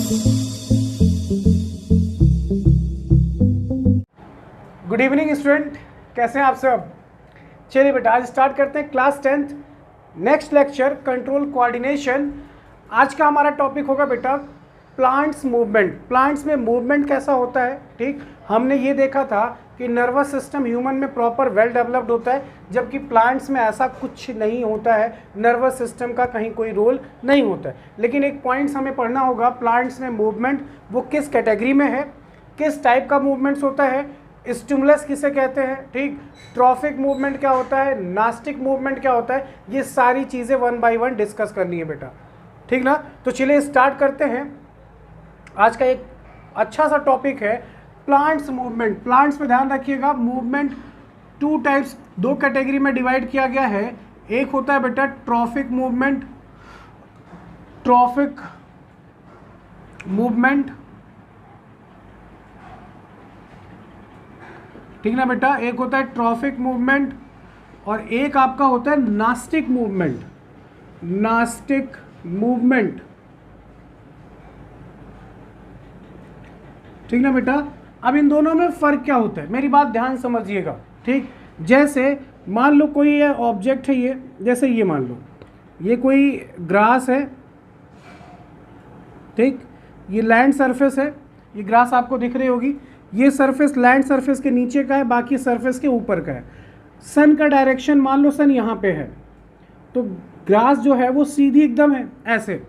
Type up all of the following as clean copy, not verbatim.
Good evening student, कैसे हैं आप सब। चलिए बेटा, आज स्टार्ट करते हैं class 10th next lecture control coordination. आज का हमारा टॉपिक होगा बेटा प्लांट्स मूवमेंट। प्लांट्स में मूवमेंट कैसा होता है। ठीक, हमने ये देखा था कि नर्वस सिस्टम ह्यूमन में प्रॉपर वेल डेवलप्ड होता है, जबकि प्लांट्स में ऐसा कुछ नहीं होता है, नर्वस सिस्टम का कहीं कोई रोल नहीं होता है। लेकिन एक पॉइंट्स हमें पढ़ना होगा, प्लांट्स में मूवमेंट वो किस कैटेगरी में है, किस टाइप का मूवमेंट्स होता है, स्टिमुलस किसे कहते हैं, ठीक, ट्रॉफिक मूवमेंट क्या होता है, नास्टिक मूवमेंट क्या होता है, ये सारी चीज़ें वन बाय वन डिस्कस करनी है बेटा। ठीक ना, तो चलिए स्टार्ट करते हैं। आज का एक अच्छा सा टॉपिक है प्लांट्स मूवमेंट। प्लांट्स में ध्यान रखिएगा, मूवमेंट टू टाइप्स, दो कैटेगरी में डिवाइड किया गया है। एक होता है बेटा ट्रॉफिक मूवमेंट, ट्रॉफिक मूवमेंट, ठीक ना बेटा, एक होता है ट्रॉफिक मूवमेंट और एक आपका होता है नास्टिक मूवमेंट। नास्टिक मूवमेंट, ठीक ना बेटा। अब इन दोनों में फर्क क्या होता है, मेरी बात ध्यान समझिएगा। ठीक, जैसे मान लो कोई ये ऑब्जेक्ट है, ये जैसे ये मान लो ये कोई ग्रास है, ठीक, ये लैंड सरफेस है, ये ग्रास आपको दिख रही होगी, ये सरफेस लैंड सरफेस के नीचे का है, बाकी सरफेस के ऊपर का है। सन का डायरेक्शन मान लो सन यहाँ पे है, तो ग्रास जो है वो सीधी एकदम है ऐसे।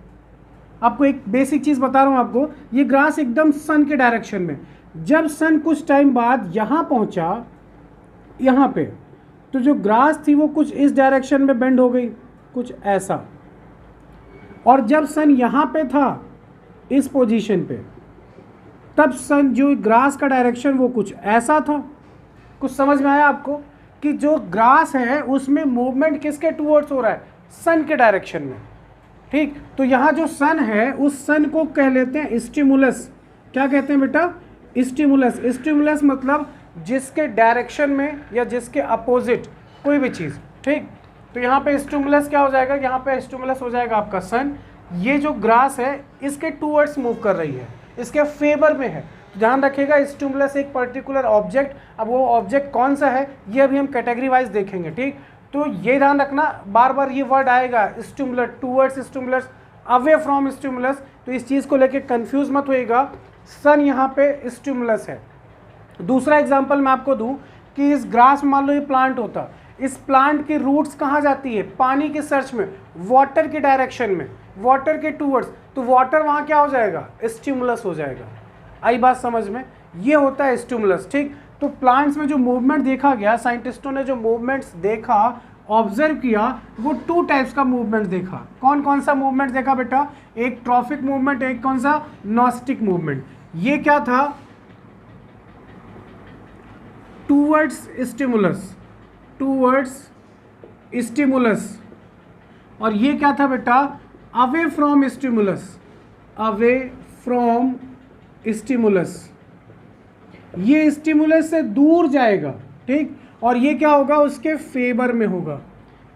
आपको एक बेसिक चीज़ बता रहा हूँ आपको, ये ग्रास एकदम सन के डायरेक्शन में। जब सन कुछ टाइम बाद यहाँ पहुँचा यहाँ पे, तो जो ग्रास थी वो कुछ इस डायरेक्शन में बेंड हो गई, कुछ ऐसा। और जब सन यहाँ पे था इस पोजीशन पे, तब सन जो ग्रास का डायरेक्शन वो कुछ ऐसा था। कुछ समझ में आया आपको कि जो ग्रास है उसमें मूवमेंट किसके टूवर्ड्स हो रहा है, सन के डायरेक्शन में। ठीक, तो यहाँ जो सन है उस सन को कह लेते हैं स्टिमुलस। क्या कहते हैं बेटा, स्टिमुलस। स्टिमुलस मतलब जिसके डायरेक्शन में या जिसके अपोजिट कोई भी चीज़। ठीक, तो यहाँ पे स्टिमुलस क्या हो जाएगा, यहाँ पे स्टिमुलस हो जाएगा आपका सन। ये जो ग्रास है इसके टूवर्ड्स मूव कर रही है, इसके फेवर में है। तो ध्यान रखिएगा, स्टिमुलस एक पर्टिकुलर ऑब्जेक्ट, अब वो ऑब्जेक्ट कौन सा है ये अभी हम कैटेगरी वाइज देखेंगे। ठीक, तो ये ध्यान रखना, बार बार ये वर्ड आएगा, stimulus, towards stimulus, away from stimulus, तो इस चीज़ को लेके कंफ्यूज मत होइएगा। सन यहाँ पे स्टिमुलस है। दूसरा एग्जांपल मैं आपको दूं कि इस ग्रास में मान लो ये प्लांट होता, इस प्लांट की रूट्स कहाँ जाती है, पानी के सर्च में, वाटर के डायरेक्शन में, वाटर के टूवर्ड्स, तो वाटर वहाँ क्या हो जाएगा, स्टिमुलस हो जाएगा। आई बात समझ में, ये होता है स्टिमुलस। ठीक, तो प्लांट्स में जो मूवमेंट देखा गया, साइंटिस्टों ने जो मूवमेंट्स देखा, ऑब्जर्व किया, वो टू टाइप्स का मूवमेंट देखा। कौन कौन सा मूवमेंट देखा बेटा, एक ट्रॉफिक मूवमेंट, एक कौन सा, नॉस्टिक मूवमेंट। ये क्या था, टूवर्ड्स स्टिमुलस, टूवर्ड्स स्टिमुलस, और ये क्या था बेटा, away from stimulus, away from stimulus. ये स्टिमुलस से दूर जाएगा, ठीक, और ये क्या होगा, उसके फेवर में होगा।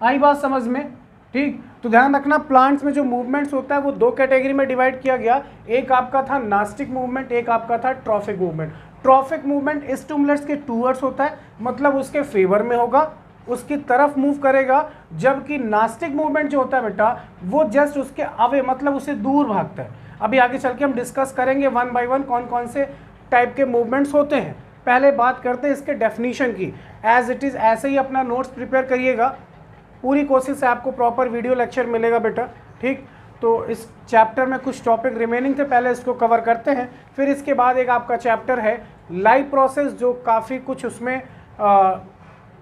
आई बात समझ में। ठीक, तो ध्यान रखना, प्लांट्स में जो मूवमेंट्स होता है वो दो कैटेगरी में डिवाइड किया गया। एक आपका था नास्टिक मूवमेंट, एक आपका था trophic movement. Trophic movement stimulus के टूवर्ड्स होता है, मतलब उसके फेवर में होगा, उसकी तरफ मूव करेगा। जबकि नास्टिक मूवमेंट जो होता है बेटा, वो जस्ट उसके अवे, मतलब उससे दूर भागता है। अभी आगे चल के हम डिस्कस करेंगे वन बाय वन कौन कौन से टाइप के मूवमेंट्स होते हैं। पहले बात करते हैं इसके डेफिनेशन की। एज इट इज़ ऐसे ही अपना नोट्स प्रिपेयर करिएगा, पूरी कोशिश से आपको प्रॉपर वीडियो लेक्चर मिलेगा बेटा। ठीक, तो इस चैप्टर में कुछ टॉपिक रिमेनिंग थे, पहले इसको कवर करते हैं। फिर इसके बाद एक आपका चैप्टर है लाइव प्रोसेस, जो काफ़ी कुछ उसमें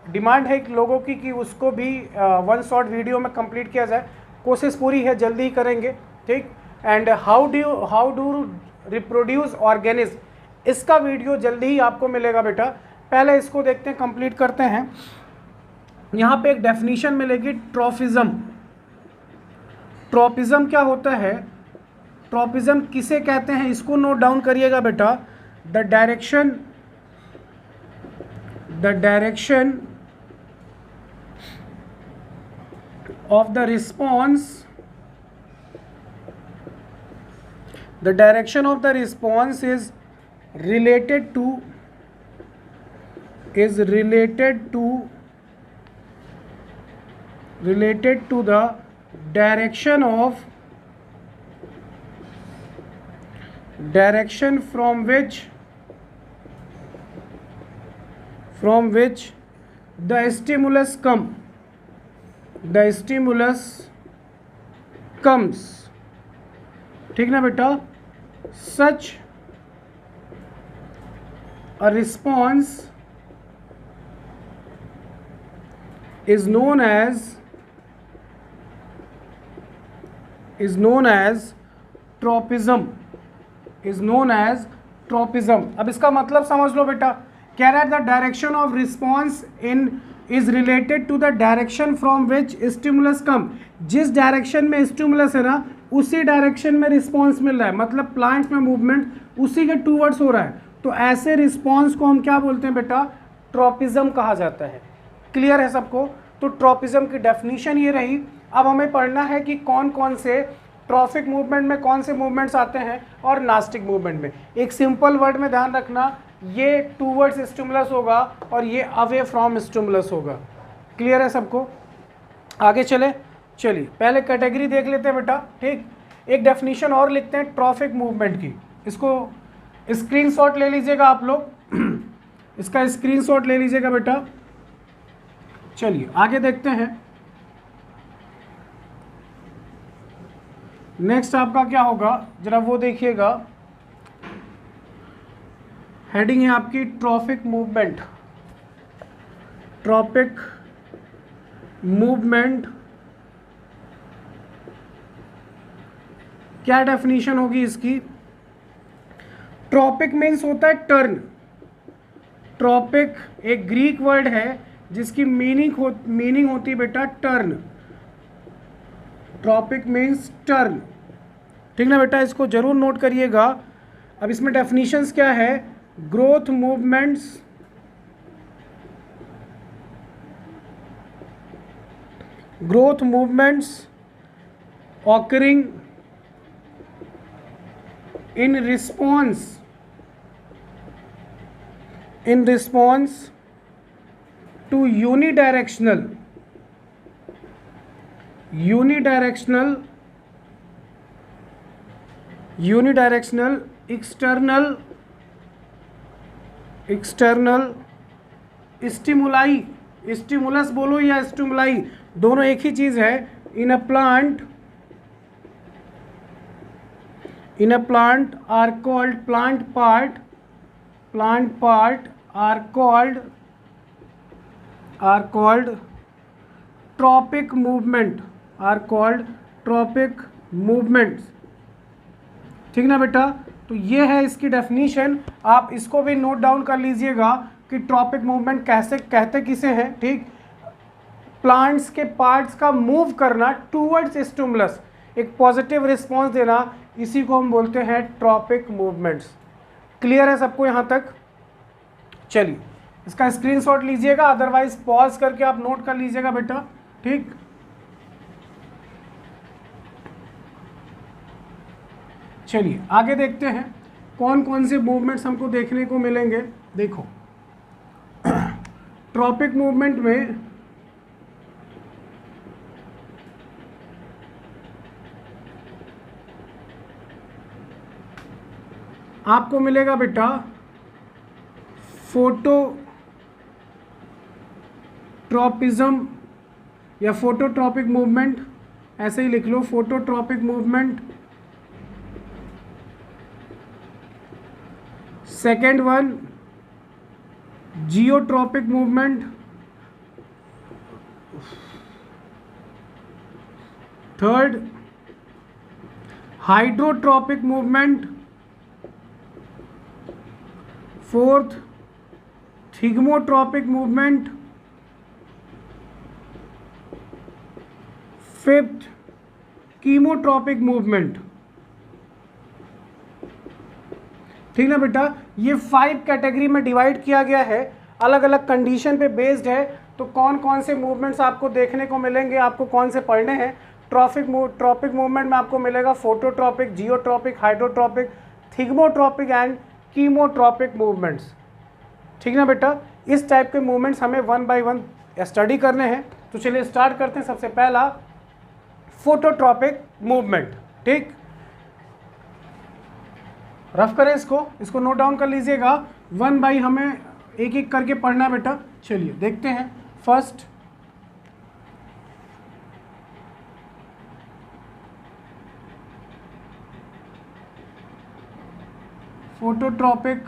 डिमांड है लोगों की कि उसको भी वन शॉट वीडियो में कंप्लीट किया जाए। कोशिश पूरी है, जल्दी ही करेंगे। ठीक, and how do reproduce organism, इसका वीडियो जल्दी ही आपको मिलेगा बेटा। पहले इसको देखते हैं, कंप्लीट करते हैं। यहाँ पे एक डेफिनेशन मिलेगी, ट्रॉफिज्म। ट्रॉपिज्म क्या होता है, ट्रॉपिज्म किसे कहते हैं, इसको नोट डाउन करिएगा बेटा। The direction of the the direction of the response is related to the direction from which the stimulus comes, ठीक ना बेटा. such a response is known as tropism. अब इसका मतलब समझ लो बेटा. कह रहा है the direction of response is related to the direction from which stimulus come. जिस डायरेक्शन में स्टिमुलस है ना, उसी डायरेक्शन में रिस्पॉन्स मिल रहा है. मतलब प्लांट्स में मूवमेंट उसी के टूवर्ड्स हो रहा है. तो ऐसे रिस्पॉन्स को हम क्या बोलते हैं बेटा? ट्रॉपिज्म कहा जाता है. क्लियर है सबको? तो ट्रॉपिज्म की डेफिनेशन ये रही. अब हमें पढ़ना है कि कौन कौन से ट्रॉफिक मूवमेंट में कौन से मूवमेंट्स आते हैं और नास्टिक मूवमेंट में. एक सिंपल वर्ड में ध्यान रखना, ये टूवर्ड्स स्टिमुलस होगा और ये अवे फ्रॉम स्टिमुलस होगा. क्लियर है सबको? आगे चलिए पहले कैटेगरी देख लेते हैं बेटा. ठीक, एक डेफिनेशन और लिखते हैं ट्रॉफिक मूवमेंट की. इसको स्क्रीनशॉट ले लीजिएगा आप लोग. इसका स्क्रीनशॉट ले लीजिएगा बेटा. चलिए आगे देखते हैं. नेक्स्ट आपका क्या होगा जरा वो देखिएगा. हेडिंग है आपकी ट्रॉफिक मूवमेंट. क्या डेफिनेशन होगी इसकी? ट्रॉपिक मीन्स होता है टर्न. ट्रॉपिक एक ग्रीक वर्ड है जिसकी मीनिंग होती है बेटा टर्न. Tropic means turn. ठीक ना बेटा? इसको जरूर नोट करिएगा. अब इसमें डेफिनेशंस क्या है? Growth movements occurring in response to unidirectional external stimulus बोलो या स्टिमुलाई, दोनों एक ही चीज है. in a plant are called plant part are called tropic movements. ठीक ना बेटा? तो ये है इसकी डेफिनेशन. आप इसको भी नोट डाउन कर लीजिएगा कि ट्रॉपिक मूवमेंट कैसे कहते किसे हैं. ठीक, प्लांट्स के पार्ट्स का मूव करना टूवर्ड्स स्टिमुलस, एक पॉजिटिव रिस्पॉन्स देना, इसी को हम बोलते हैं ट्रॉपिक मूवमेंट्स. क्लियर है सबको यहाँ तक? चलिए इसका स्क्रीनशॉट लीजिएगा, अदरवाइज पॉज करके आप नोट कर लीजिएगा बेटा. ठीक, चलिए आगे देखते हैं कौन कौन से मूवमेंट्स हमको देखने को मिलेंगे. देखो ट्रॉपिक मूवमेंट में आपको मिलेगा बेटा फोटोट्रॉपिज्म या फोटोट्रॉपिक मूवमेंट, ऐसे ही लिख लो phototropic movement. Second one geotropic movement. Third hydrotropic movement. Fourth thigmotropic movement. Fifth chemotropic movement. ठीक ना बेटा? ये 5 कैटेगरी में डिवाइड किया गया है, अलग अलग कंडीशन पे बेस्ड है. तो कौन कौन से मूवमेंट्स आपको देखने को मिलेंगे, आपको कौन से पढ़ने हैं, ट्रॉपिक मूवमेंट में आपको मिलेगा phototropic, geotropic, hydrotropic, thigmotropic and chemotropic movements. ठीक ना बेटा, इस टाइप के मूवमेंट्स हमें 1 बाय 1 स्टडी करने हैं। तो चलिए स्टार्ट करते हैं। सबसे पहला फोटोट्रॉपिक मूवमेंट। ठीक, रफ करें इसको नोट डाउन कर लीजिएगा। 1 बाय हमें एक एक करके पढ़ना है बेटा। चलिए देखते हैं। First, phototropic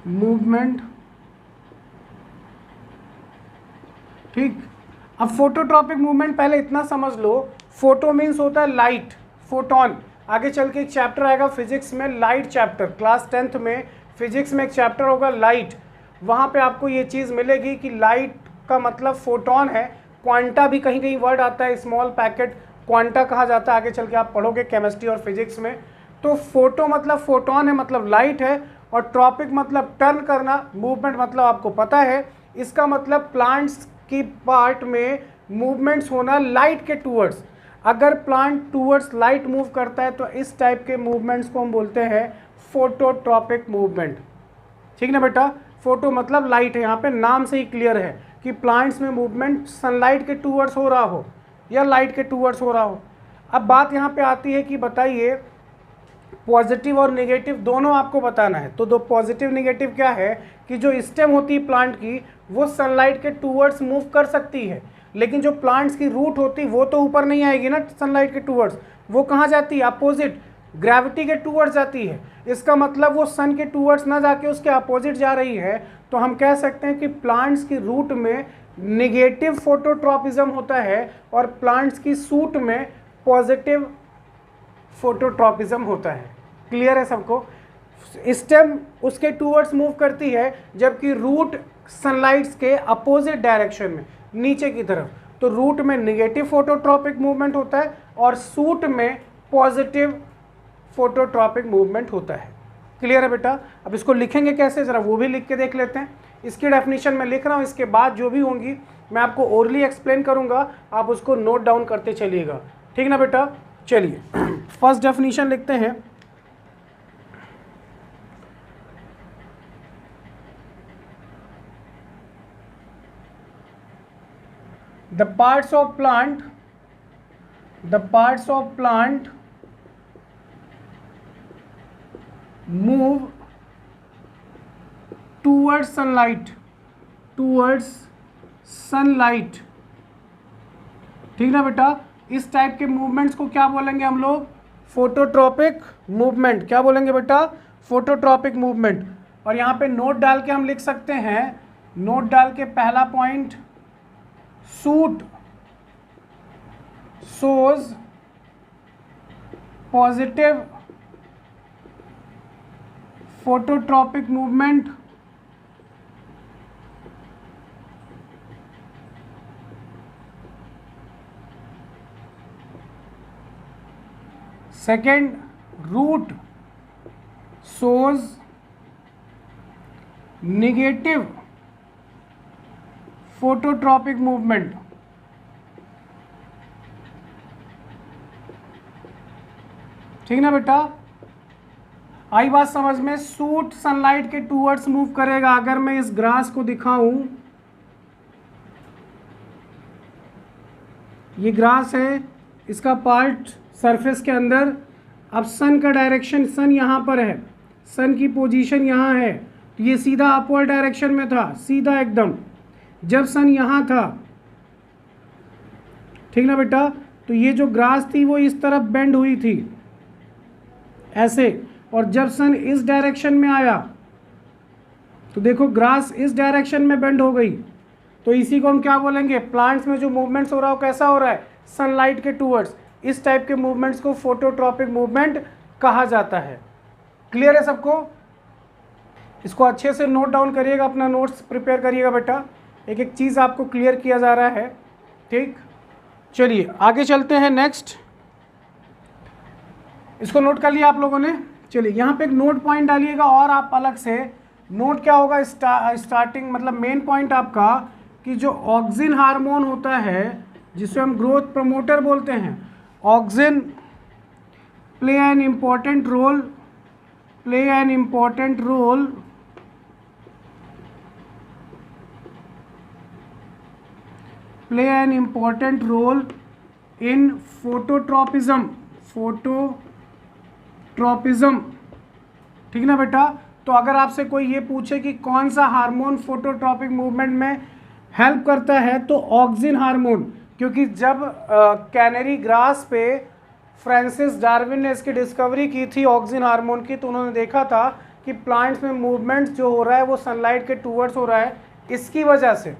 movement. ठीक, अब फोटोट्रॉपिक मूवमेंट पहले इतना समझ लो, फोटो मीन्स होता है लाइट, फोटोन। आगे चल के एक चैप्टर आएगा फिजिक्स में, लाइट चैप्टर, क्लास 10th में फिजिक्स में एक चैप्टर होगा लाइट। वहाँ पे आपको ये चीज़ मिलेगी कि लाइट का मतलब फोटोन है। क्वांटा भी कहीं कहीं वर्ड आता है, स्मॉल पैकेट क्वांटा कहा जाता है, आगे चल के आप पढ़ोगे केमिस्ट्री और फिजिक्स में। तो फोटो मतलब फोटोन है, मतलब लाइट है, और ट्रॉपिक मतलब टर्न करना, मूवमेंट मतलब आपको पता है। इसका मतलब प्लांट्स की पार्ट में मूवमेंट्स होना लाइट के टूवर्ड्स। अगर प्लांट टूवर्ड्स लाइट मूव करता है तो इस टाइप के मूवमेंट्स को हम बोलते हैं फोटोट्रॉपिक मूवमेंट। ठीक ना बेटा, फोटो मतलब लाइट है, यहाँ पे नाम से ही क्लियर है कि प्लांट्स में मूवमेंट सनलाइट के टूवर्ड्स हो रहा हो या लाइट के टूवर्ड्स हो रहा हो। अब बात यहाँ पे आती है कि बताइए पॉजिटिव और नेगेटिव दोनों आपको बताना है। तो दो पॉजिटिव नेगेटिव क्या है कि जो स्टेम होती है प्लांट की वो सनलाइट के टूवर्ड्स मूव कर सकती है, लेकिन जो प्लांट्स की रूट होती वो तो ऊपर नहीं आएगी ना सनलाइट के टूवर्ड्स, वो कहाँ जाती है, अपोजिट ग्रेविटी के टूवर्ड्स जाती है। इसका मतलब वो सन के टूवर्ड्स ना जाके उसके अपोजिट जा रही है। तो हम कह सकते हैं कि प्लांट्स की रूट में निगेटिव फोटोट्रॉपिज्म होता है और प्लांट्स की सूट में पॉजिटिव फोटोट्रॉपिज्म होता है। क्लियर है सबको? स्टेम उसके टूवर्ड्स मूव करती है जबकि रूट सनलाइट्स के अपोजिट डायरेक्शन में, नीचे की तरफ। तो रूट में निगेटिव फोटोट्रॉपिक मूवमेंट होता है और सूट में पॉजिटिव फोटोट्रॉपिक मूवमेंट होता है। क्लियर है बेटा? अब इसको लिखेंगे कैसे, जरा वो भी लिख के देख लेते हैं। इसकी डेफिनेशन मैं लिख रहा हूँ, इसके बाद जो भी होंगी मैं आपको ओरली एक्सप्लेन करूँगा, आप उसको नोट डाउन करते चलिएगा। ठीक ना बेटा? चलिए फर्स्ट डेफिनेशन लिखते हैं। The parts of plant move towards sunlight, ठीक ना बेटा? इस टाइप के मूवमेंट्स को क्या बोलेंगे हम लोग? Phototropic movement. क्या बोलेंगे बेटा? Phototropic movement. और यहाँ पे नोट डाल के हम लिख सकते हैं, नोट डाल के पहला point, suit shows positive phototropic movement, second, root shows negative phototropic movement. ठीक ना बेटा? आई बात समझ में? सूट सनलाइट के टूवर्ड्स मूव करेगा। अगर मैं इस ग्रास को दिखाऊं, ये ग्रास है, इसका पार्ट सरफेस के अंदर। अब सन का डायरेक्शन, सन यहाँ पर है, सन की पोजीशन यहाँ है, तो ये सीधा अपवर्ड डायरेक्शन में था, सीधा एकदम। जब सन यहाँ था, ठीक ना बेटा, तो ये जो ग्रास थी वो इस तरफ बेंड हुई थी ऐसे, और जब सन इस डायरेक्शन में आया तो देखो ग्रास इस डायरेक्शन में बेंड हो गई। तो इसी को हम क्या बोलेंगे? प्लांट्स में जो मूवमेंट्स हो रहा हो कैसा हो रहा है? सनलाइट के टूवर्ड्स। इस टाइप के मूवमेंट्स को फोटोट्रॉपिक मूवमेंट कहा जाता है। क्लियर है सबको? इसको अच्छे से नोट डाउन करिएगा, अपना नोट्स प्रिपेयर करिएगा बेटा, एक एक चीज़ आपको क्लियर किया जा रहा है। ठीक, चलिए आगे चलते हैं। नेक्स्ट, इसको नोट कर लिया आप लोगों ने? चलिए यहाँ पे एक नोट पॉइंट डालिएगा, और आप अलग से नोट क्या होगा, स्टार्टिंग मतलब मेन पॉइंट आपका कि जो ऑक्सिन हार्मोन होता है जिसको हम ग्रोथ प्रमोटर बोलते हैं। Auxin play an important role in phototropism, ठीक ना बेटा। तो अगर आपसे कोई ये पूछे कि कौन सा हार्मोन फोटोट्रॉपिक मूवमेंट में हेल्प करता है, तो ऑक्सिन हार्मोन, क्योंकि जब कैनरी ग्रास पे फ्रांसिस डार्विन ने इसकी डिस्कवरी की थी ऑक्सिन हार्मोन की, तो उन्होंने देखा था कि प्लांट्स में मूवमेंट जो हो रहा है वो सनलाइट के टूवर्ड्स हो रहा है, इसकी वजह से।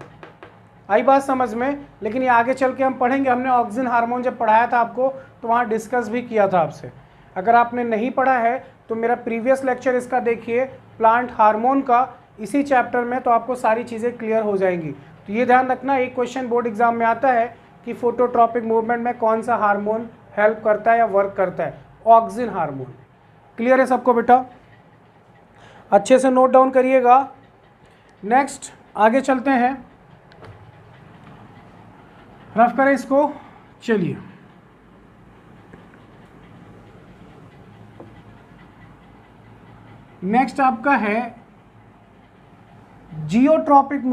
आई बात समझ में? लेकिन ये आगे चल के हम पढ़ेंगे। हमने ऑक्सिन हार्मोन जब पढ़ाया था आपको तो वहाँ डिस्कस भी किया था आपसे। अगर आपने नहीं पढ़ा है तो मेरा प्रीवियस लेक्चर इसका देखिए, प्लांट हार्मोन का, इसी चैप्टर में, तो आपको सारी चीज़ें क्लियर हो जाएंगी। तो ये ध्यान रखना, एक क्वेश्चन बोर्ड एग्जाम में आता है कि फोटोट्रॉपिक मूवमेंट में कौन सा हार्मोन हेल्प करता है या वर्क करता है, ऑक्सिन हार्मोन। क्लियर है सबको बेटा? अच्छे से नोट डाउन करिएगा। नेक्स्ट आगे चलते हैं, रफ करें इसको। चलिए, नेक्स्ट आपका है जियोट्रॉपिक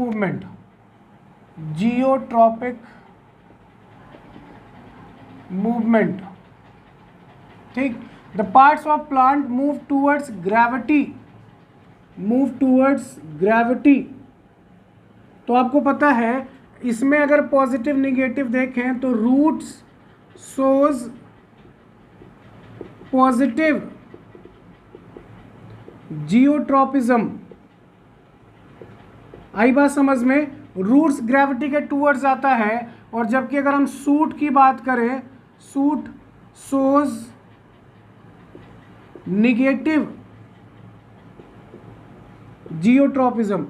मूवमेंट। ठीक। The parts of plant move towards gravity. तो आपको पता है इसमें अगर पॉजिटिव निगेटिव देखें तो रूट्स शोज पॉजिटिव जियोट्रॉपिज्म। आई बात समझ में? रूट्स ग्रेविटी के टूवर्ड्स आता है, और जबकि अगर हम सूट की बात करें, suit shows negative geotropism.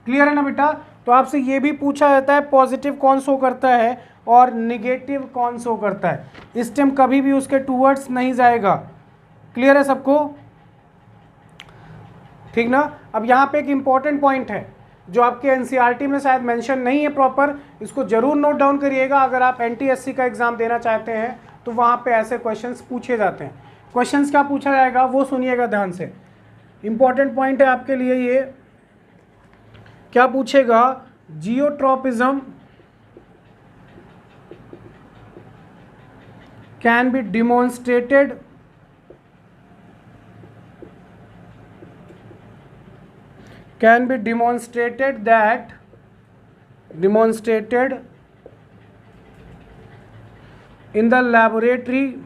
Clear है ना बेटा? तो आपसे ये भी पूछा जाता है पॉजिटिव कौन शो करता है और निगेटिव कौन शो करता है। इस टाइम कभी भी उसके टूवर्ड्स नहीं जाएगा। क्लियर है सबको? ठीक ना। अब यहाँ पे एक इंपॉर्टेंट पॉइंट है जो आपके एनसीईआरटी में शायद मेंशन नहीं है प्रॉपर, इसको जरूर नोट डाउन करिएगा। अगर आप एनटीएससी का एग्जाम देना चाहते हैं तो वहाँ पे ऐसे क्वेश्चंस पूछे जाते हैं। क्वेश्चंस क्या पूछा जाएगा वो सुनिएगा ध्यान से, इंपॉर्टेंट पॉइंट है आपके लिए ये। क्या पूछेगा? Geotropism can be demonstrated in the laboratory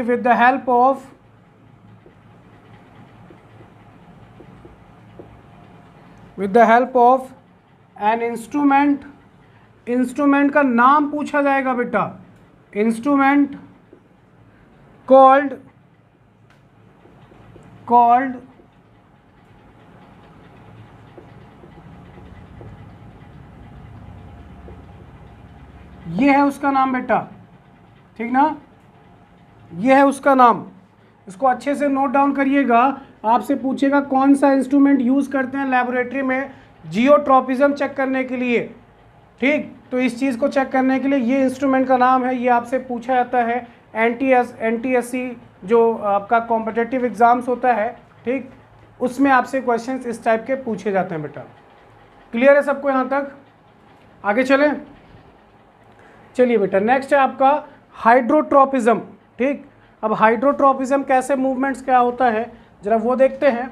with the help of an instrument का नाम पूछा जाएगा बेटा, इंस्ट्रूमेंट called ये है उसका नाम बेटा, ठीक ना, ये है उसका नाम। इसको अच्छे से नोट डाउन करिएगा। आपसे पूछेगा कौन सा इंस्ट्रूमेंट यूज़ करते हैं लेबोरेटरी में जियोट्रॉपिज्म चेक करने के लिए। ठीक, तो इस चीज़ को चेक करने के लिए ये इंस्ट्रूमेंट का नाम है, ये आपसे पूछा जाता है। एनटीएससी जो आपका कॉम्पिटिटिव एग्ज़ाम्स होता है, ठीक, उसमें आपसे क्वेश्चंस इस टाइप के पूछे जाते हैं बेटा। क्लियर है सबको यहाँ तक? आगे चलें। चलिए बेटा, नेक्स्ट है आपका हाइड्रोट्रॉपिज्म। ठीक, अब हाइड्रोट्रॉपिज्म कैसे मूवमेंट्स क्या होता है जरा वो देखते हैं।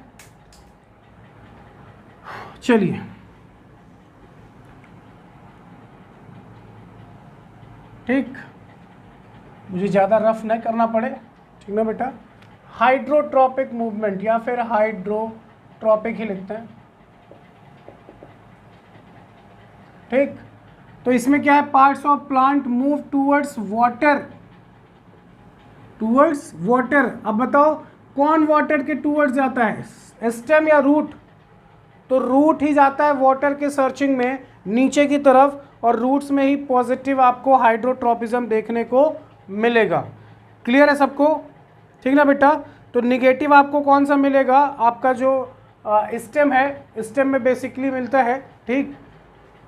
चलिए, ठीक, मुझे ज़्यादा रफ नहीं करना पड़े, ठीक ना बेटा। हाइड्रोट्रॉपिक मूवमेंट या फिर हाइड्रोट्रॉपिक ही लिखते हैं। ठीक, तो इसमें क्या है? Parts of plant move towards water. अब बताओ कौन वाटर के टूवर्ड्स जाता है, स्टेम या रूट? तो रूट ही जाता है वाटर के सर्चिंग में नीचे की तरफ, और रूट्स में ही पॉजिटिव आपको हाइड्रोट्रॉपिज्म देखने को मिलेगा। क्लियर है सबको? ठीक ना बेटा। तो निगेटिव आपको कौन सा मिलेगा? आपका जो स्टेम है, स्टेम में बेसिकली मिलता है, ठीक।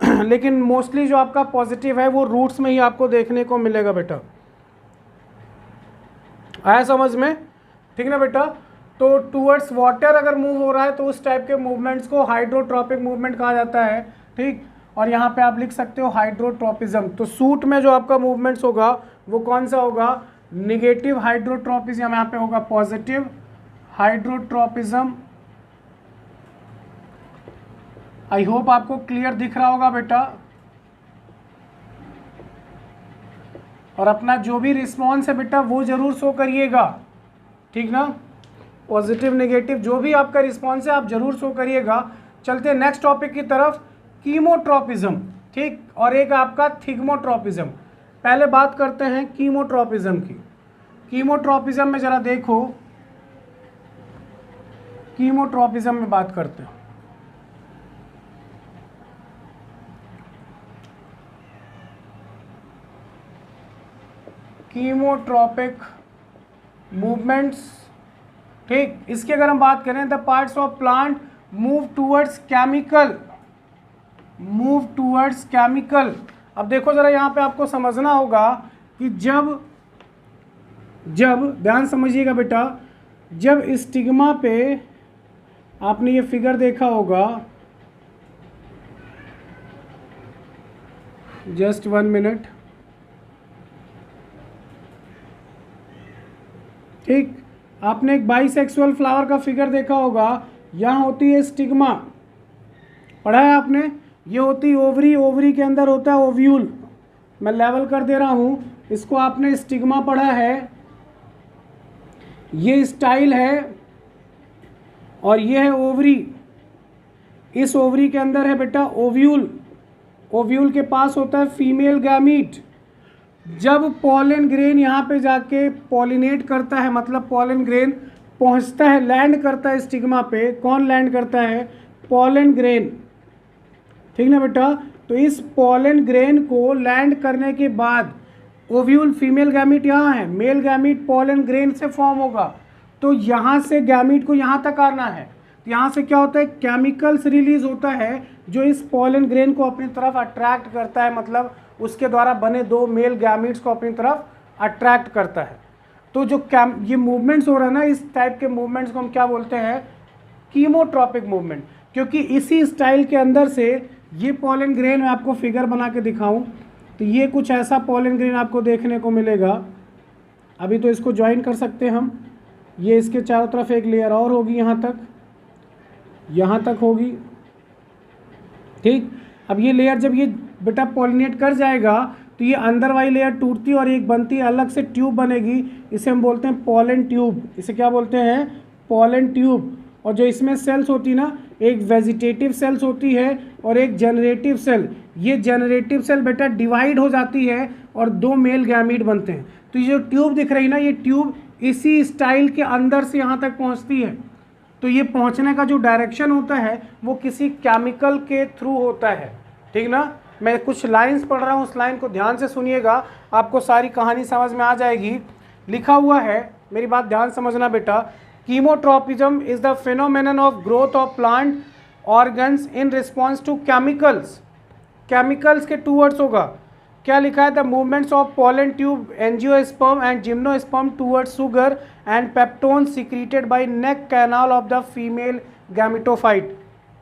लेकिन मोस्टली जो आपका पॉजिटिव है वो रूट्स में ही आपको देखने को मिलेगा बेटा। आया समझ में, ठीक ना बेटा। तो टूवर्ड्स वाटर अगर मूव हो रहा है तो उस टाइप के मूवमेंट्स को हाइड्रोट्रॉपिक मूवमेंट कहा जाता है, ठीक। और यहाँ पे आप लिख सकते हो हाइड्रोट्रॉपिज्म। तो सूट में जो आपका मूवमेंट्स होगा वो कौन सा होगा, निगेटिव हाइड्रोट्रॉपिज्म, यहाँ पे होगा पॉजिटिव हाइड्रोट्रॉपिज्म। आई होप आपको क्लियर दिख रहा होगा बेटा। और अपना जो भी रिस्पॉन्स है बेटा वो जरूर शो करिएगा, ठीक ना। पॉजिटिव नेगेटिव जो भी आपका रिस्पॉन्स है आप जरूर शो करिएगा। चलते हैं नेक्स्ट टॉपिक की तरफ, कीमोट्रॉपिज्म, ठीक। और एक आपका थिग्मोट्रॉपिज्म। पहले बात करते हैं कीमोट्रॉपिज्म की। कीमोट्रॉपिज्म में जरा देखो, कीमोट्रॉपिज्म में बात करते हैं। कीमोट्रॉपिक मूवमेंट्स, ठीक। इसकी अगर हम बात करें, the parts of plant move towards chemical. अब देखो जरा यहाँ पे आपको समझना होगा कि जब ध्यान समझिएगा बेटा, जब स्टिग्मा पे आपने ये फिगर देखा होगा, जस्ट 1 मिनट, ठीक। आपने एक बाइसेक्सुअल फ्लावर का फिगर देखा होगा, यहाँ होती है स्टिग्मा, पढ़ा है आपने। ये होती है ओवरी, ओवरी के अंदर होता है ओव्यूल। मैं लेवल कर दे रहा हूँ, इसको आपने स्टिग्मा पढ़ा है। ये स्टाइल है और ये है ओवरी। इस ओवरी के अंदर है बेटा ओव्यूल। ओव्यूल के पास होता है फीमेल गैमीट। जब पॉलन ग्रेन यहाँ पे जाके पॉलिनेट करता है, मतलब पॉलन ग्रेन पहुँचता है, लैंड करता है स्टिग्मा पे, कौन लैंड करता है, पॉलन ग्रेन, ठीक ना बेटा। तो इस पॉलन ग्रेन को लैंड करने के बाद ओव्यूल, फीमेल गैमीट यहाँ है, मेल गैमीट पॉलन ग्रेन से फॉर्म होगा। तो यहाँ से गैमीट को यहाँ तक आना है, तो यहाँ से क्या होता है, केमिकल्स रिलीज होता है जो इस पॉलन ग्रेन को अपनी तरफ अट्रैक्ट करता है, मतलब उसके द्वारा बने 2 मेल गैमीट्स को अपनी तरफ अट्रैक्ट करता है। तो जो ये मूवमेंट्स हो रहा है ना, इस टाइप के मूवमेंट्स को हम क्या बोलते हैं, कीमोट्रॉपिक मूवमेंट। क्योंकि इसी स्टाइल के अंदर से ये पॉलन ग्रेन मैं आपको फिगर बना के दिखाऊं तो ये कुछ ऐसा पॉलन ग्रेन आपको देखने को मिलेगा। अभी तो इसको ज्वाइन कर सकते हैं हम। ये इसके चारों तरफ एक लेयर और होगी, यहाँ तक होगी, ठीक। अब ये लेयर जब ये बेटा पॉलिनेट कर जाएगा तो ये अंदर वाली लेयर टूटती है और एक बनती है, अलग से ट्यूब बनेगी, इसे हम बोलते हैं पॉलन ट्यूब। इसे क्या बोलते हैं, पॉलन ट्यूब। और जो इसमें सेल्स होती ना, एक वेजिटेटिव सेल्स होती है और एक जनरेटिव सेल। ये जनरेटिव सेल बेटा डिवाइड हो जाती है और 2 मेल गैमीट बनते हैं। तो ये जो ट्यूब दिख रही ना, ये ट्यूब इसी स्टाइल के अंदर से यहाँ तक पहुँचती है। तो ये पहुँचने का जो डायरेक्शन होता है वो किसी केमिकल के थ्रू होता है, ठीक ना। मैं कुछ लाइंस पढ़ रहा हूँ, उस लाइन को ध्यान से सुनिएगा, आपको सारी कहानी समझ में आ जाएगी। लिखा हुआ है, मेरी बात ध्यान समझना बेटा, chemotropism is the phenomenon of growth of plant organs in response to chemicals. Chemicals के टूवर्ड्स होगा। क्या लिखा है, the movements of pollen tube, angiosperm and gymnosperm towards sugar and peptone secreted by neck canal of the female gametophyte.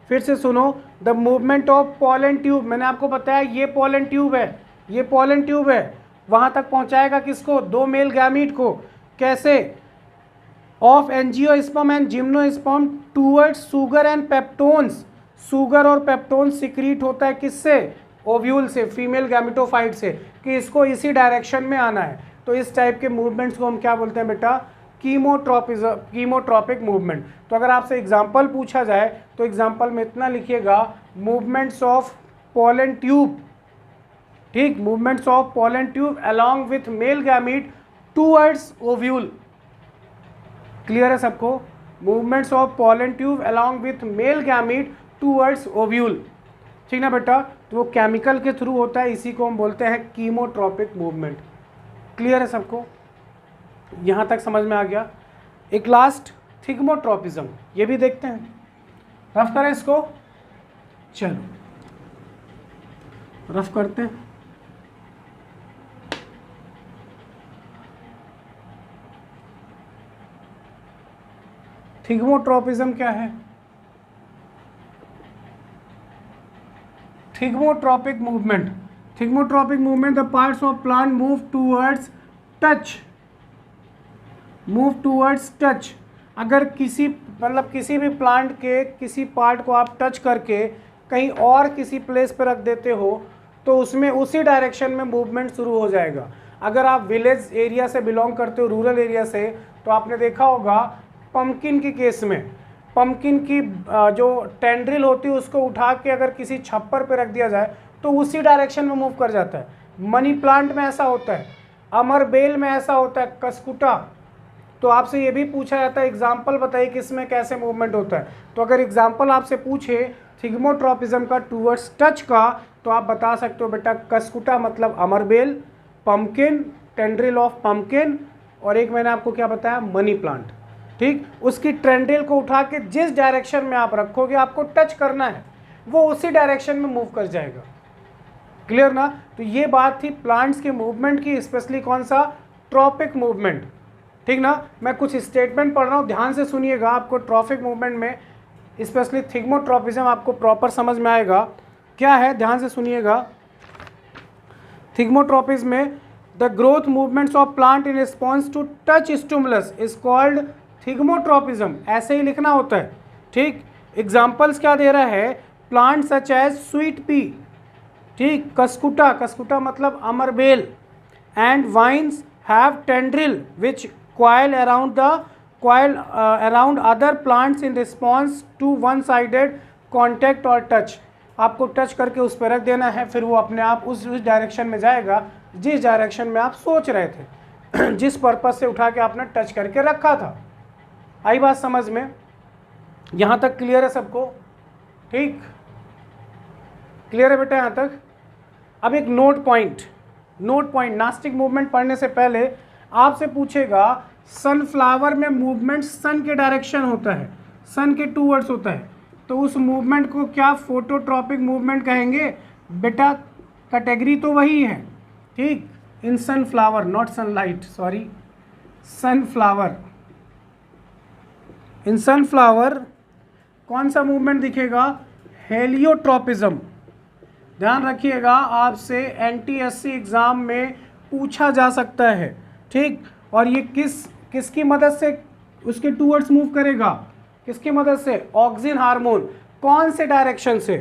फिर से सुनो, the movement of pollen tube, मैंने आपको बताया ये पॉलन ट्यूब है, ये पॉलन ट्यूब है, वहाँ तक पहुँचाएगा किसको, 2 मेल गैमीट को। कैसे, of angiosperm and gymnosperm towards sugar and peptones. Sugar और पेप्टोन सिक्रीट होता है किससे, ओव्यूल से, फीमेल गैमेटोफाइट से, कि इसको इसी डायरेक्शन में आना है। तो इस टाइप के मूवमेंट्स को हम क्या बोलते हैं बेटा, कीमोट्रॉपिक मूवमेंट। तो अगर आपसे एग्जांपल पूछा जाए तो एग्जांपल में इतना लिखिएगा, मूवमेंट्स ऑफ पॉलन ट्यूब, ठीक, movements of pollen tube along with male gamete towards ovule. Clear है सबको, movements of pollen tube along with male gamete towards ovule, ठीक ना बेटा। तो वो केमिकल के थ्रू होता है, इसी को हम बोलते हैं कीमोट्रॉपिक मूवमेंट। क्लियर है सबको, यहाँ तक समझ में आ गया। एक लास्ट थिग्मोट्रॉपिज्म, ये भी देखते हैं। रफ करें इसको, चलो रफ करते हैं। थिग्मोट्रोपिज्म क्या है? Thigmotropic movement, thigmotropic movement the parts of plant move towards touch, move towards touch. अगर किसी मतलब किसी भी प्लांट के किसी पार्ट को आप टच करके कहीं और किसी प्लेस पर रख देते हो तो उसमें उसी डायरेक्शन में मूवमेंट शुरू हो जाएगा। अगर आप विलेज एरिया से बिलोंग करते हो, रूरल एरिया से, तो आपने देखा होगा पम्पकिन के केस में, पम्पकिन की जो टेंड्रिल होती है उसको उठा के अगर किसी छप्पर पे रख दिया जाए तो उसी डायरेक्शन में मूव कर जाता है। मनी प्लांट में ऐसा होता है, अमरबेल में ऐसा होता है, कस्कुटा। तो आपसे ये भी पूछा जाता है एग्जाम्पल बताइए कि इसमें कैसे मूवमेंट होता है। तो अगर एग्जाम्पल आपसे पूछे थिग्मोट्रोपिज्म का टूवर्ड्स टच का, तो आप बता सकते हो बेटा कस्कुटा मतलब अमरबेल, पम्पकिन टेंड्रिल ऑफ पम्पकिन, और एक मैंने आपको क्या बताया मनी प्लांट। ठीक, उसकी टेंड्रिल को उठा के जिस डायरेक्शन में आप रखोगे आपको टच करना है, वो उसी डायरेक्शन में मूव कर जाएगा। क्लियर ना? तो ये बात थी प्लांट्स के मूवमेंट की, स्पेशली कौन सा, ट्रॉपिक मूवमेंट। ठीक ना? मैं कुछ स्टेटमेंट पढ़ रहा हूँ, ध्यान से सुनिएगा, आपको ट्रॉपिक मूवमेंट में स्पेशली थिग्मोट्रोपिज्म आपको प्रॉपर समझ में आएगा क्या है। ध्यान से सुनिएगा। थिग्मोट्रोपिज्म में the growth movements of plant in response to touch stimulus is called thigmotropism. ऐसे ही लिखना होता है। ठीक, एग्जाम्पल्स क्या दे रहा है, plant such as sweet pea, ठीक, कस्कुटा, कस्कुटा मतलब अमरबेल, and vines have tendril which coil around other plants in response to one-sided contact or touch। आपको टच करके उस पर रख देना है, फिर वो अपने आप उस डायरेक्शन में जाएगा जिस डायरेक्शन में आप सोच रहे थे जिस पर्पस से उठा के आपने टच करके रखा था। आई बात समझ में? यहाँ तक क्लियर है सबको? ठीक, क्लियर है बेटा यहाँ तक? अब एक नोट पॉइंट, नास्टिक मूवमेंट पढ़ने से पहले आपसे पूछेगा सनफ्लावर में मूवमेंट सन के डायरेक्शन होता है, सन के टूवर्ड्स होता है, तो उस मूवमेंट को क्या फोटोट्रॉपिक मूवमेंट कहेंगे? बेटा कैटेगरी तो वही है। ठीक, in sunflower, not sunlight, sorry, sunflower. In sunflower कौन सा मूवमेंट दिखेगा? हेलियोट्रोपिज्म। ध्यान रखिएगा, आपसे एनटीएससी एग्जाम में पूछा जा सकता है। ठीक, और ये किसकी मदद से उसके टूवर्ड्स मूव करेगा? किसकी मदद से? Auxin hormone. कौन से डायरेक्शन से?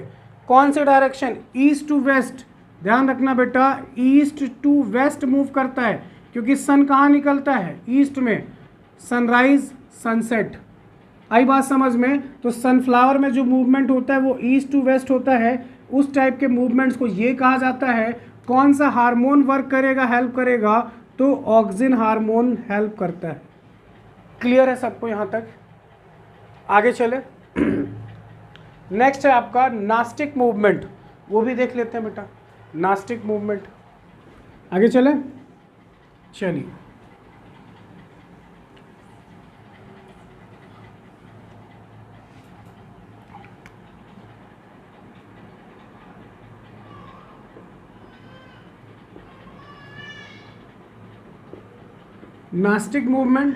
कौन से डायरेक्शन? East to waste. ध्यान रखना बेटा, ईस्ट टू वेस्ट मूव करता है, क्योंकि सन कहाँ निकलता है? ईस्ट में, सनराइज सनसेट। आई बात समझ में? तो सनफ्लावर में जो मूवमेंट होता है वो ईस्ट टू वेस्ट होता है। उस टाइप के मूवमेंट्स को ये कहा जाता है। कौन सा हार्मोन वर्क करेगा, हेल्प करेगा? तो ऑक्सिन हार्मोन हेल्प करता है। क्लियर है सबको यहाँ तक? आगे चले। नेक्स्ट है आपका नास्टिक मूवमेंट, वो भी देख लेते हैं बेटा, नास्टिक मूवमेंट। आगे चले, चलिए। नास्टिक मूवमेंट,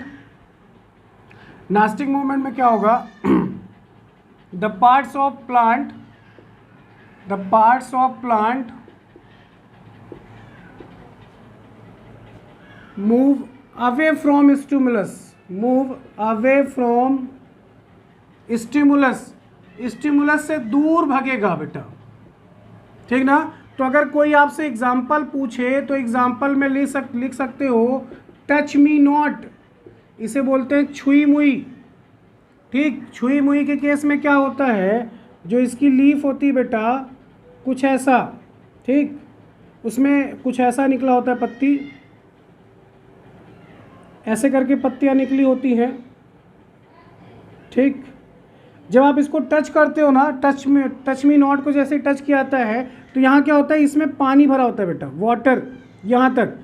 नास्टिक मूवमेंट में क्या होगा? The parts of plant move away from stimulus, stimulus से दूर भागेगा बेटा। ठीक ना? तो अगर कोई आपसे एग्जाम्पल पूछे तो एग्जाम्पल में लिख सकते हो टच मी नॉट, इसे बोलते हैं छुई मुई। ठीक, छुई मुई के केस में क्या होता है, जो इसकी लीफ होती है बेटा कुछ ऐसा, ठीक, उसमें कुछ ऐसा निकला होता है, पत्ती ऐसे करके पत्तियां निकली होती हैं। ठीक, जब आप इसको टच करते हो ना, टच मी नॉट को जैसे टच किया जाता है तो यहाँ क्या होता है, इसमें पानी भरा होता है बेटा, वाटर। यहाँ तक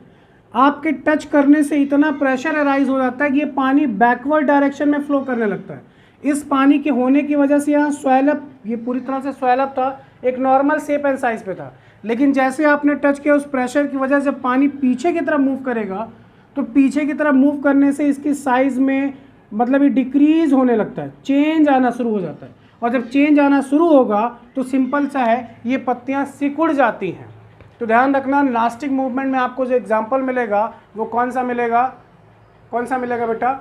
आपके टच करने से इतना प्रेशर अराइज हो जाता है कि ये पानी बैकवर्ड डायरेक्शन में फ्लो करने लगता है। इस पानी के होने की वजह से यहाँ स्वेलअप, ये पूरी तरह से स्वेलअप था, एक नॉर्मल शेप एंड साइज पे था। लेकिन जैसे आपने टच किया उस प्रेशर की वजह से पानी पीछे की तरफ मूव करेगा, तो पीछे की तरफ मूव करने से इसकी साइज़ में मतलब ये डिक्रीज होने लगता है, चेंज आना शुरू हो जाता है। और जब चेंज आना शुरू होगा तो सिंपल सा है, ये पत्तियाँ सिकुड़ जाती हैं। तो ध्यान रखना, नास्टिक मूवमेंट में आपको जो एग्जाम्पल मिलेगा वो कौन सा मिलेगा, कौन सा मिलेगा बेटा,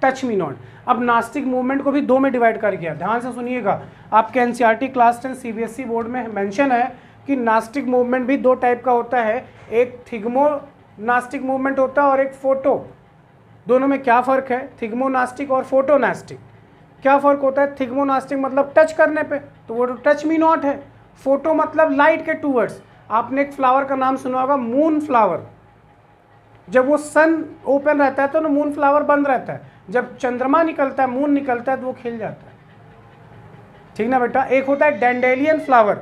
टच मी नॉट। अब नास्टिक मूवमेंट को भी दो में डिवाइड कर दिया, ध्यान से सुनिएगा। आपके एनसीईआरटी क्लास 10 सीबीएसई बोर्ड में मेंशन है कि नास्टिक मूवमेंट भी दो टाइप का होता है, एक थिग्मो नास्टिक मूवमेंट होता है और एक फोटो। दोनों में क्या फ़र्क है, थिग्मो नास्टिक और फोटो नास्टिक? क्या फ़र्क होता है? थिग्मो नास्टिक मतलब टच करने पे, तो वो तो टच मी नॉट है। फोटो मतलब लाइट के टूवर्ड्स। आपने एक फ्लावर का नाम सुना होगा, मून फ्लावर। जब वो सन ओपन रहता है तो ना मून फ्लावर बंद रहता है, जब चंद्रमा निकलता है, मून निकलता है, तो वो खिल जाता है, ठीक ना बेटा। एक होता है डैंडेलियन फ्लावर,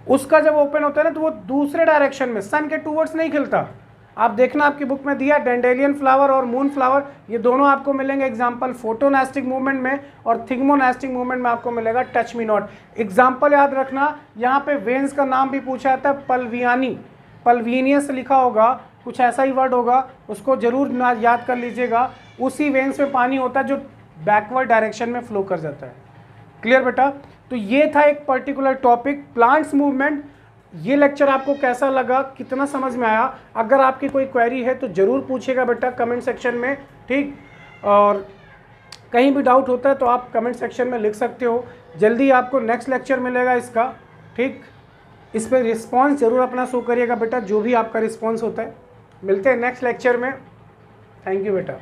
उसका जब ओपन होता है ना तो वो दूसरे डायरेक्शन में, सन के टूवर्ड्स नहीं खिलता। आप देखना आपकी बुक में दिया डैंडेलियन फ्लावर और मून फ्लावर, ये दोनों आपको मिलेंगे एग्जाम्पल फोटोनास्टिक मूवमेंट में, और थिग्मोनास्टिक मूवमेंट में आपको मिलेगा टच मी नॉट। एग्जाम्पल याद रखना, यहाँ पे वेन्स का नाम भी पूछा जाता है, पल्वियानी, पल्वीनियस लिखा होगा, कुछ ऐसा ही वर्ड होगा, उसको जरूर याद कर लीजिएगा। उसी वेन्स में पानी होता है जो बैकवर्ड डायरेक्शन में फ्लो कर जाता है। क्लियर बेटा? तो ये था एक पर्टिकुलर टॉपिक, प्लांट्स मूवमेंट। ये लेक्चर आपको कैसा लगा, कितना समझ में आया? अगर आपकी कोई क्वेरी है तो ज़रूर पूछिएगा बेटा कमेंट सेक्शन में, ठीक। और कहीं भी डाउट होता है तो आप कमेंट सेक्शन में लिख सकते हो। जल्दी आपको नेक्स्ट लेक्चर मिलेगा इसका, ठीक। इस पर रिस्पॉन्स ज़रूर अपना शो करिएगा बेटा, जो भी आपका रिस्पॉन्स होता है। मिलते हैं नेक्स्ट लेक्चर में। थैंक यू बेटा।